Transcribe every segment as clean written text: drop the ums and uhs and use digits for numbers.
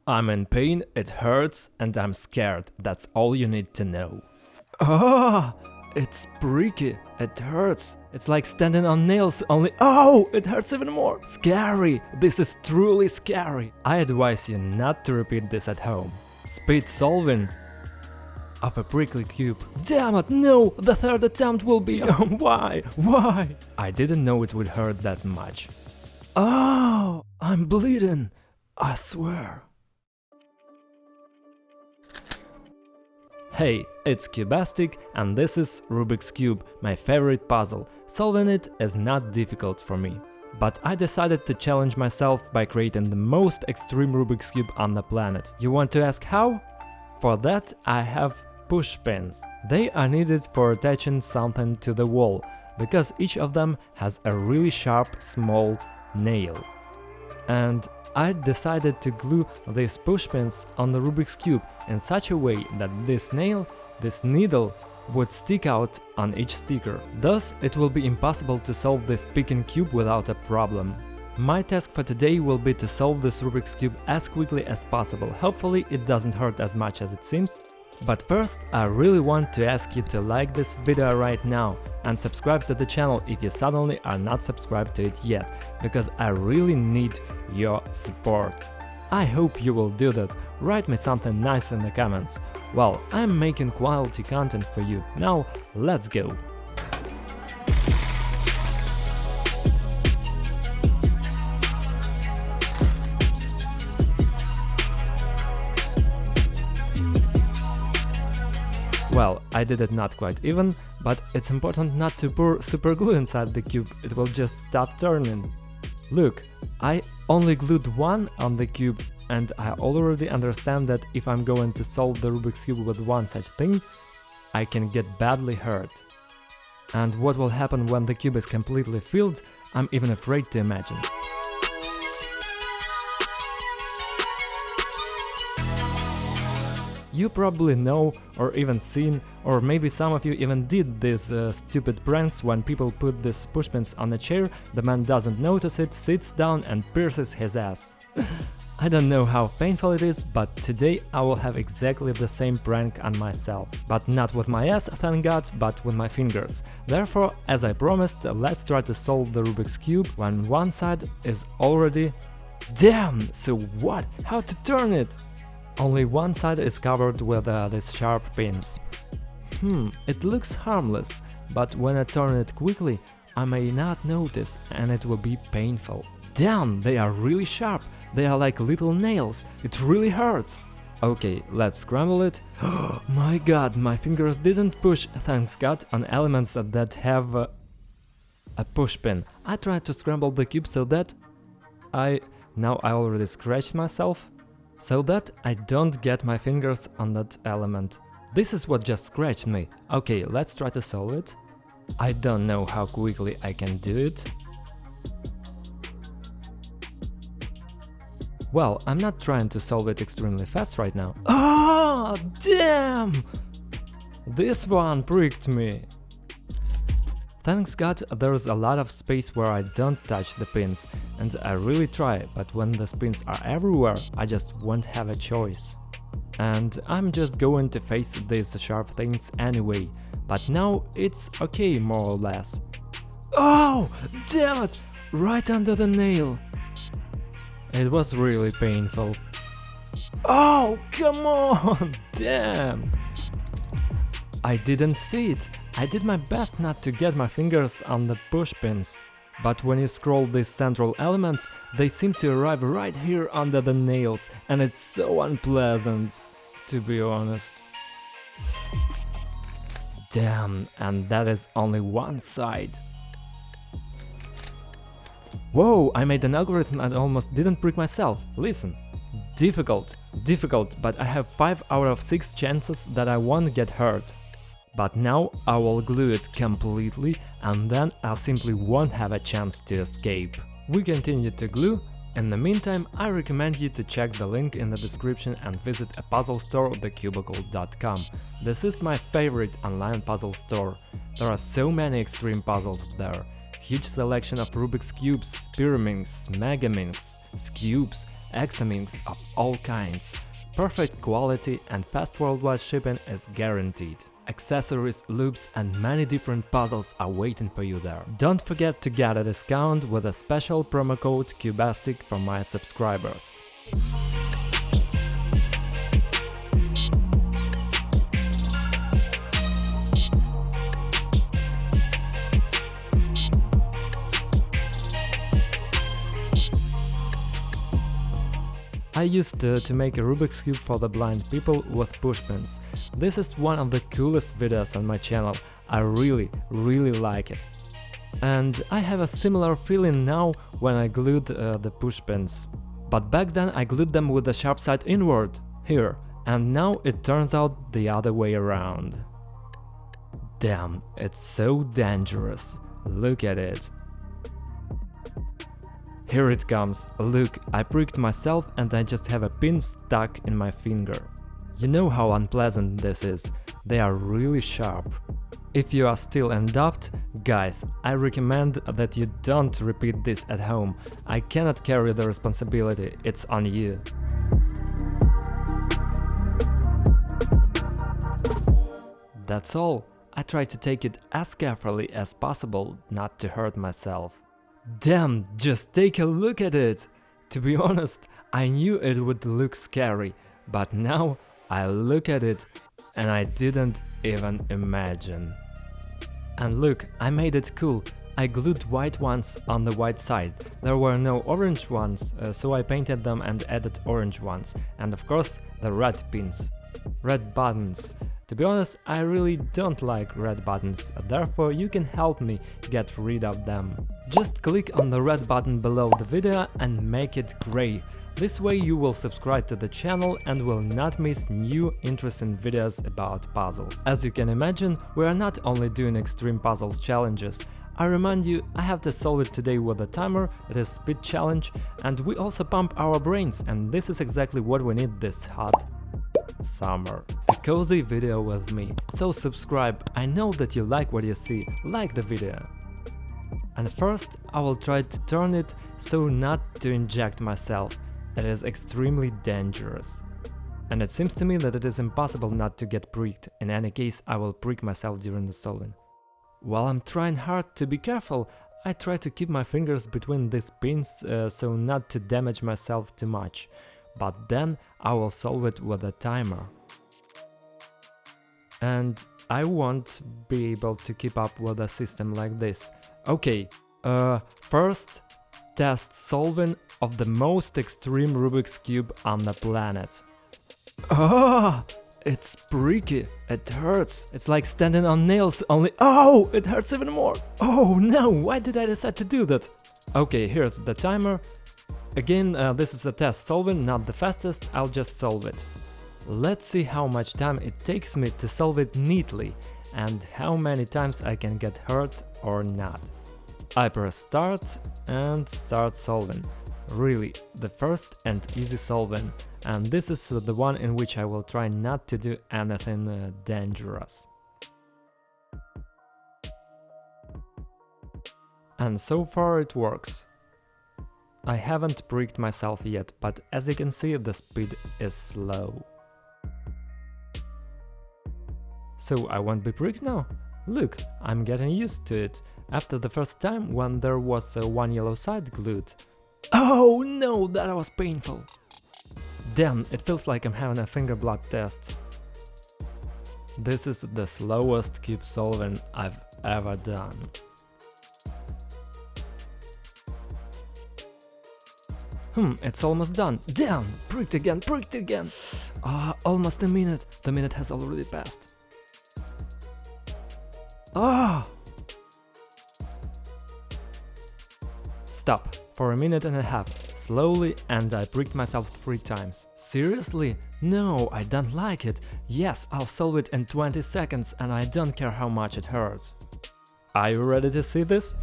I'm in pain, it hurts, and I'm scared. That's all you need to know. Ah, it's pricky, it hurts. It's like standing on nails, only oh, it hurts even more. Scary, this is truly scary. I advise you not to repeat this at home. Speed solving of a prickly cube. Damn it, no, the third attempt will be why? I didn't know it would hurt that much. Oh, I'm bleeding, I swear. Hey, it's Cubastic and this is Rubik's Cube, my favorite puzzle. Solving it is not difficult for me. But I decided to challenge myself by creating the most extreme Rubik's Cube on the planet. You want to ask how? For that I have push pins. They are needed for attaching something to the wall, because each of them has a really sharp small nail. And I decided to glue these push pins on the Rubik's Cube in such a way that this needle, would stick out on each sticker. Thus, it will be impossible to solve this picking cube without a problem. My task for today will be to solve this Rubik's Cube as quickly as possible. Hopefully it doesn't hurt as much as it seems. But first, I really want to ask you to like this video right now and subscribe to the channel if you suddenly are not subscribed to it yet, because I really need your support. I hope you will do that. Write me something nice in the comments. Well, I'm making quality content for you. Now, let's go! Well, I did it not quite even, but it's important not to pour super glue inside the cube, it will just stop turning. Look, I only glued one on the cube, and I already understand that if I'm going to solve the Rubik's Cube with one such thing, I can get badly hurt. And what will happen when the cube is completely filled, I'm even afraid to imagine. You probably know or even seen, or maybe some of you even did these stupid pranks when people put these pushpins on a chair, the man doesn't notice it, sits down and pierces his ass. I don't know how painful it is, but today I will have exactly the same prank on myself. But not with my ass, thank God, but with my fingers. Therefore, as I promised, let's try to solve the Rubik's Cube when one side is already… Damn! So what? How to turn it? Only one side is covered with these sharp pins. It looks harmless, but when I turn it quickly, I may not notice and it will be painful. Damn, they are really sharp, they are like little nails, it really hurts. Okay, let's scramble it. My god, my fingers didn't push, thanks God, on elements that have a push pin. I tried to scramble the cube so that now I already scratched myself. So that I don't get my fingers on that element. This is what just scratched me. Okay, let's try to solve it. I don't know how quickly I can do it. Well, I'm not trying to solve it extremely fast right now. Oh, damn! This one pricked me. Thanks God, there's a lot of space where I don't touch the pins, and I really try, but when the pins are everywhere, I just won't have a choice. And I'm just going to face these sharp things anyway, but now it's okay more or less. Oh, damn it! Right under the nail! It was really painful. Oh, come on! Damn! I didn't see it. I did my best not to get my fingers on the push pins. But when you scroll these central elements, they seem to arrive right here under the nails, and it's so unpleasant, to be honest. Damn, and that is only one side. Whoa, I made an algorithm and almost didn't prick myself. Listen. Difficult, but I have 5 out of 6 chances that I won't get hurt. But now I will glue it completely, and then I simply won't have a chance to escape. We continue to glue. In the meantime, I recommend you to check the link in the description and visit a puzzle store, thecubicle.com. This is my favorite online puzzle store. There are so many extreme puzzles there. Huge selection of Rubik's Cubes, Pyraminx, Megaminx, Scubes, Examines of all kinds. Perfect quality and fast worldwide shipping is guaranteed. Accessories, loops and many different puzzles are waiting for you there. Don't forget to get a discount with a special promo code Cubastic for my subscribers. I used to make a Rubik's Cube for the blind people with pushpins. This is one of the coolest videos on my channel, I really like it. And I have a similar feeling now when I glued the pushpins. But back then I glued them with the sharp side inward, here, and now it turns out the other way around. Damn, it's so dangerous, look at it. Here it comes, look, I pricked myself and I just have a pin stuck in my finger. You know how unpleasant this is, they are really sharp. If you are still in doubt, guys, I recommend that you don't repeat this at home. I cannot carry the responsibility, it's on you. That's all. I try to take it as carefully as possible not to hurt myself. Damn, just take a look at it! To be honest, I knew it would look scary, but now I look at it and I didn't even imagine. And look, I made it cool. I glued white ones on the white side. There were no orange ones, so I painted them and added orange ones. And of course, the red pins. Red buttons. To be honest, I really don't like red buttons, therefore you can help me get rid of them. Just click on the red button below the video and make it grey. This way you will subscribe to the channel and will not miss new interesting videos about puzzles. As you can imagine, we are not only doing extreme puzzles challenges. I remind you, I have to solve it today with a timer, it is speed challenge, and we also pump our brains, and this is exactly what we need this hot summer. A cozy video with me, so subscribe, I know that you like what you see, like the video. And first I will try to turn it so not to inject myself, it is extremely dangerous. And it seems to me that it is impossible not to get pricked, in any case I will prick myself during the solving. While I'm trying hard to be careful, I try to keep my fingers between these pins so not to damage myself too much. But then I will solve it with a timer. And I won't be able to keep up with a system like this. Okay, first test solving of the most extreme Rubik's Cube on the planet. Ah, it's pricky, it hurts, it's like standing on nails only. Oh, it hurts even more. Oh no, why did I decide to do that? Okay, here's the timer. Again, this is a test solving, not the fastest, I'll just solve it. Let's see how much time it takes me to solve it neatly, and how many times I can get hurt or not. I press start and start solving. Really, the first and easy solving, and this is the one in which I will try not to do anything dangerous. And so far it works. I haven't pricked myself yet, but as you can see, the speed is slow. So I won't be pricked now? Look, I'm getting used to it, after the first time when there was one yellow side glued. Oh no, that was painful! Damn, it feels like I'm having a finger blood test. This is the slowest cube solving I've ever done. It's almost done. Damn, pricked again, pricked again. Almost a minute. The minute has already passed. Stop. For a minute and a half. Slowly, and I pricked myself 3 times. Seriously? No, I don't like it. Yes, I'll solve it in 20 seconds and I don't care how much it hurts. Are you ready to see this?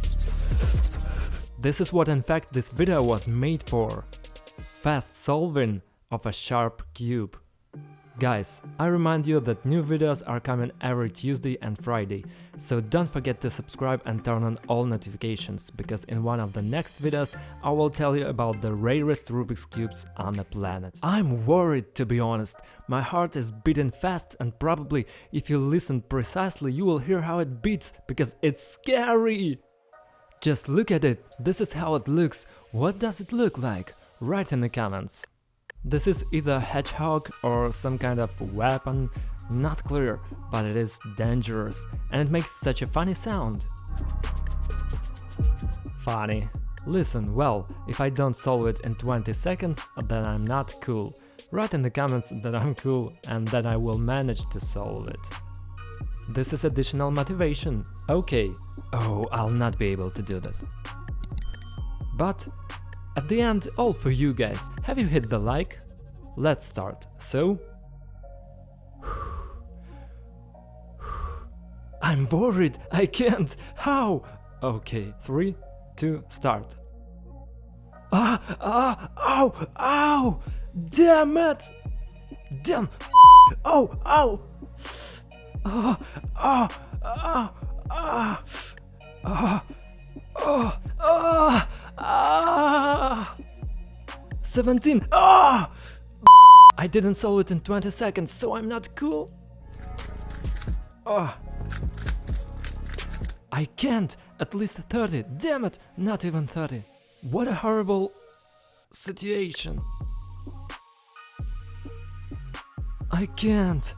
This is what in fact this video was made for. Fast solving of a sharp cube. Guys, I remind you that new videos are coming every Tuesday and Friday, so don't forget to subscribe and turn on all notifications, because in one of the next videos I will tell you about the rarest Rubik's Cubes on the planet. I'm worried, to be honest. My heart is beating fast, and probably if you listen precisely you will hear how it beats, because it's scary! Just look at it, this is how it looks. What does it look like? Write in the comments. This is either a hedgehog or some kind of weapon, not clear, but it is dangerous, and it makes such a funny sound. Funny. Listen, well, if I don't solve it in 20 seconds, then I'm not cool. Write in the comments that I'm cool and that I will manage to solve it. This is additional motivation. Okay. Oh, I'll not be able to do that. But at the end, all for you guys. Have you hit the like? Let's start. So... I'm worried, I can't. How? Okay, 3, 2, start. Ow! Damn it! Damn! Ow! 17! I didn't solve it in 20 seconds, so I'm not cool. I can't! At least 30, damn it! Not even 30. What a horrible situation. I can't!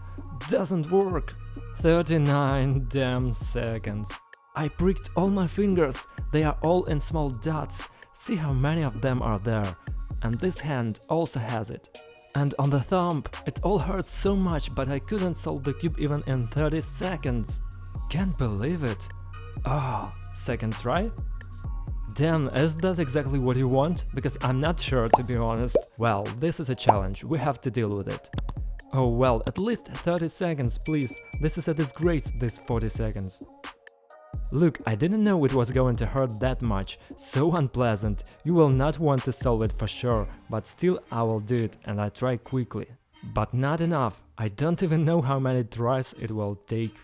Doesn't work. 39 damn seconds. I pricked all my fingers, they are all in small dots. See how many of them are there. And this hand also has it. And on the thumb, it all hurts so much, but I couldn't solve the cube even in 30 seconds. Can't believe it. Second try? Damn, is that exactly what you want? Because I'm not sure, to be honest. Well, this is a challenge, we have to deal with it. Oh well, at least 30 seconds, please. This is a disgrace, this 40 seconds. Look, I didn't know it was going to hurt that much. So unpleasant. You will not want to solve it for sure, but still I will do it, and I try quickly. But not enough. I don't even know how many tries it will take.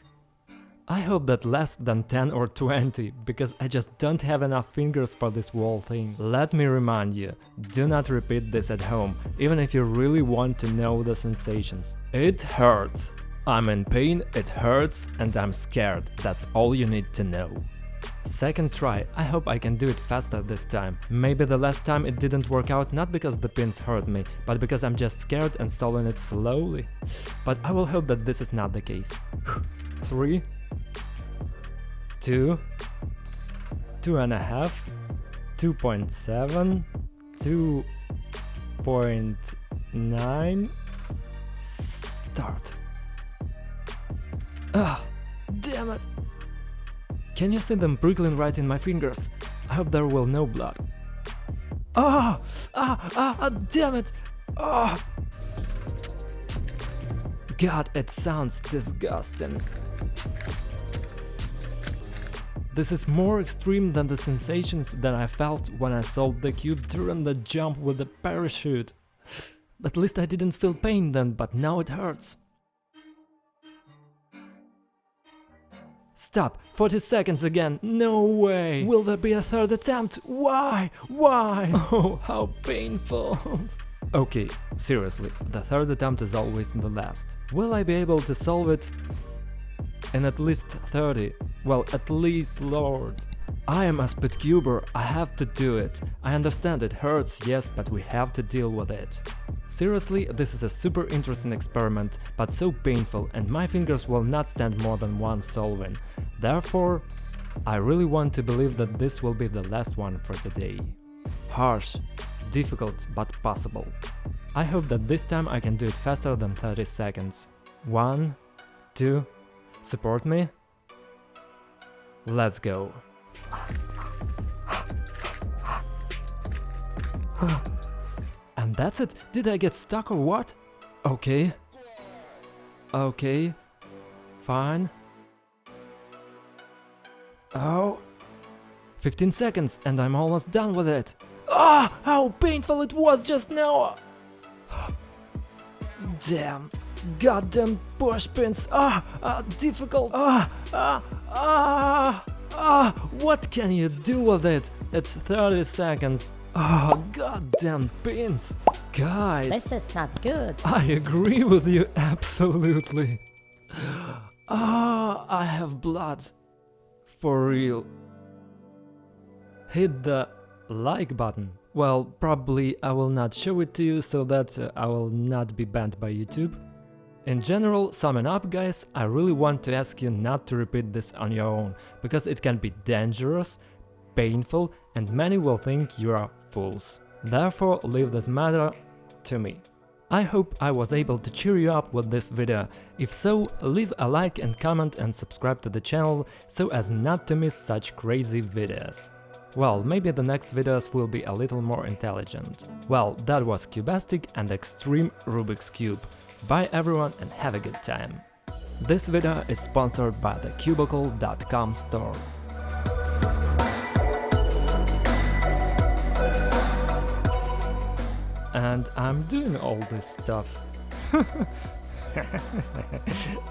I hope that less than 10 or 20, because I just don't have enough fingers for this whole thing. Let me remind you, do not repeat this at home, even if you really want to know the sensations. It hurts. I'm in pain, it hurts, and I'm scared. That's all you need to know. Second try. I hope I can do it faster this time. Maybe the last time it didn't work out not because the pins hurt me, but because I'm just scared and solving it slowly. But I will hope that this is not the case. 3, 2, 2.5, 2.7, 2.9, start. Damn it! Can you see them prickling right in my fingers? I hope there will no blood. Damn it! God, it sounds disgusting. This is more extreme than the sensations that I felt when I solved the cube during the jump with the parachute. At least I didn't feel pain then, but now it hurts. Stop! 40 seconds again! No way! Will there be a third attempt? Why? Oh, how painful! Okay, seriously, the third attempt is always the last. Will I be able to solve it in at least 30? Well, at least, Lord. I am a speedcuber, I have to do it. I understand it hurts, yes, but we have to deal with it. Seriously, this is a super interesting experiment, but so painful, and my fingers will not stand more than one solving. Therefore, I really want to believe that this will be the last one for today. Harsh, difficult, but possible. I hope that this time I can do it faster than 30 seconds. 1, 2, support me? Let's go. And that's it? Did I get stuck or what? Okay. Okay. Fine. Oh. 15 seconds and I'm almost done with it. Ah! How painful it was just now! Damn. goddamn push pins. Difficult. What can you do with it? It's 30 seconds. Goddamn pins. Guys. This is not good. I agree with you absolutely. I have blood. For real. Hit the like button. Well, probably I will not show it to you so that I will not be banned by YouTube. In general, summing up guys, I really want to ask you not to repeat this on your own, because it can be dangerous, painful, and many will think you are fools. Therefore, leave this matter to me. I hope I was able to cheer you up with this video. If so, leave a like and comment and subscribe to the channel so as not to miss such crazy videos. Well, maybe the next videos will be a little more intelligent. Well, that was Cubastic and Extreme Rubik's Cube. Bye everyone and have a good time. This video is sponsored by the Cubicle.com store. And I'm doing all this stuff.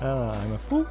I'm a fool.